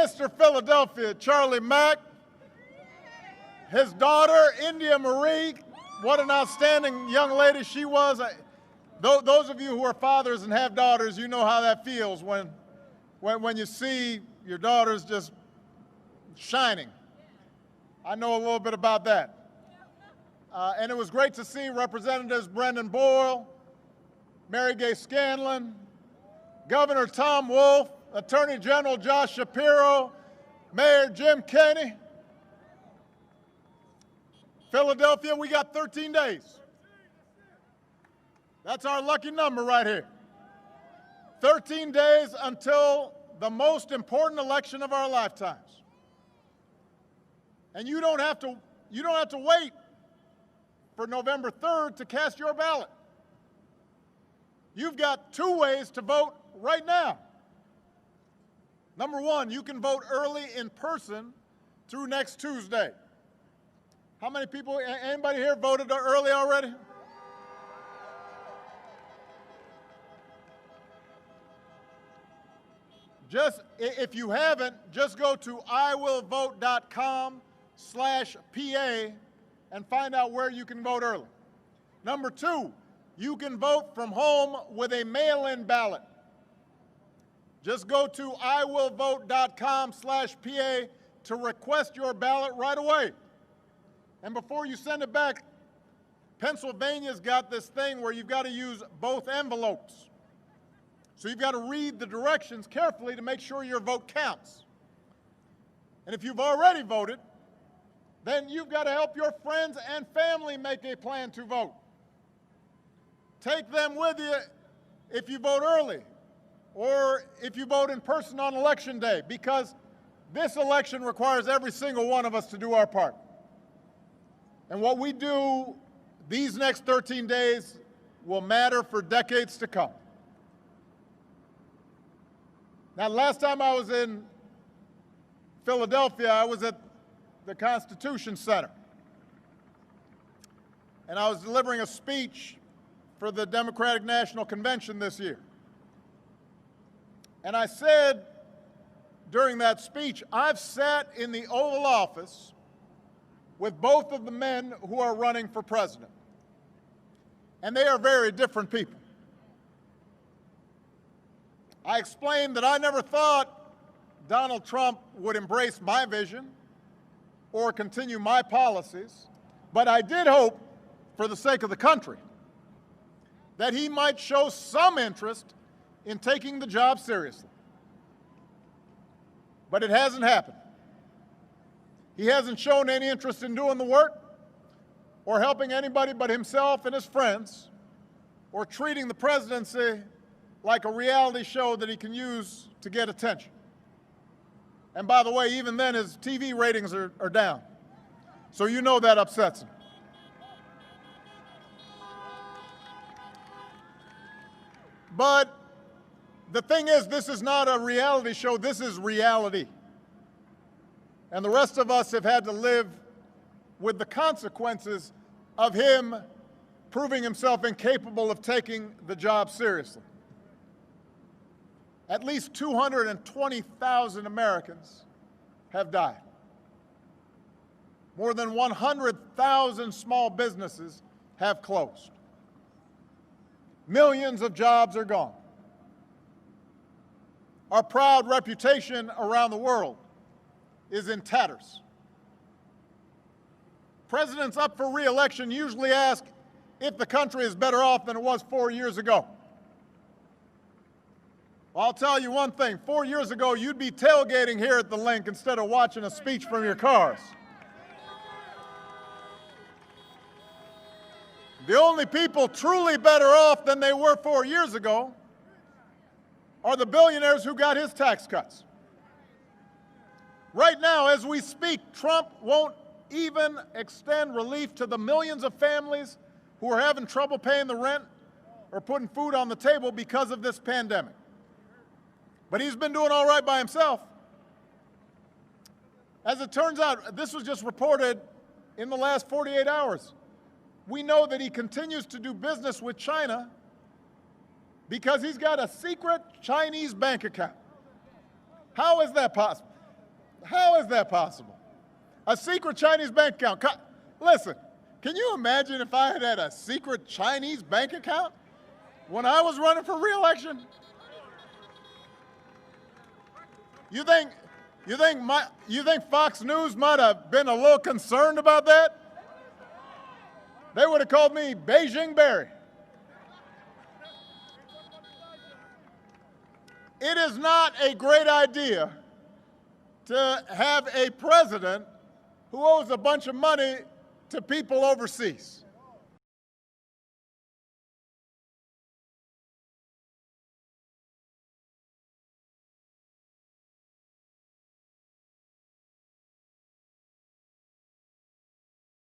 Mr. Philadelphia, Charlie Mack, his daughter, India Marie, what an outstanding young lady she was. Those of you who are fathers and have daughters, you know how that feels when you see your daughters just shining. I know a little bit about that. And it was great to see Representatives Brendan Boyle, Mary Gay Scanlon, Governor Tom Wolf, Attorney General Josh Shapiro, Mayor Jim Kenney. Philadelphia, we got 13 days. That's our lucky number right here. 13 days until the most important election of our lifetimes. And you don't have to wait for November 3rd to cast your ballot. You've got two ways to vote right now. Number one, you can vote early in person through next Tuesday. How many people, anybody here voted early already? If you haven't, just go to iwillvote.com/PA and find out where you can vote early. Number two, you can vote from home with a mail-in ballot. Just go to iwillvote.com/PA to request your ballot right away. And before you send it back, Pennsylvania's got this thing where you've got to use both envelopes. So you've got to read the directions carefully to make sure your vote counts. And if you've already voted, then you've got to help your friends and family make a plan to vote. Take them with you if you vote early or if you vote in person on Election Day, because this election requires every single one of us to do our part. And what we do these next 13 days will matter for decades to come. Now, last time I was in Philadelphia, I was at the Constitution Center. And I was delivering a speech for the Democratic National Convention this year. And I said during that speech, I've sat in the Oval Office with both of the men who are running for president. And they are very different people. I explained that I never thought Donald Trump would embrace my vision or continue my policies, but I did hope, for the sake of the country, that he might show some interest in taking the job seriously. But it hasn't happened. He hasn't shown any interest in doing the work or helping anybody but himself and his friends, or treating the presidency like a reality show that he can use to get attention. And by the way, even then his TV ratings are down. So you know that upsets him. But the thing is, this is not a reality show, this is reality. And the rest of us have had to live with the consequences of him proving himself incapable of taking the job seriously. At least 220,000 Americans have died. More than 100,000 small businesses have closed. Millions of jobs are gone. Our proud reputation around the world is in tatters. Presidents up for re-election usually ask if the country is better off than it was 4 years ago. Well, I'll tell you one thing, 4 years ago, you'd be tailgating here at the Link instead of watching a speech from your cars. The only people truly better off than they were 4 years ago are the billionaires who got his tax cuts. Right now, as we speak, Trump won't even extend relief to the millions of families who are having trouble paying the rent or putting food on the table because of this pandemic. But he's been doing all right by himself. As it turns out, this was just reported in the last 48 hours. We know that he continues to do business with China because he's got a secret Chinese bank account. How is that possible? How is that possible? A secret Chinese bank account. Listen, can you imagine if I had had a secret Chinese bank account when I was running for re-election? You think Fox News might have been a little concerned about that? They would have called me Beijing Barry. It is not a great idea to have a president who owes a bunch of money to people overseas.